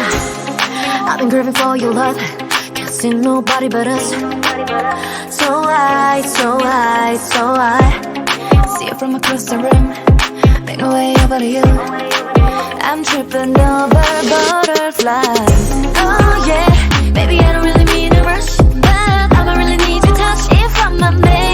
I've been craving for your love, can't see nobody but us. So I see you from across the room, make my way over to you. I'm tripping over butterflies. Oh yeah, baby I don't really mean to rush, but I'ma really need your touch if I'm a man.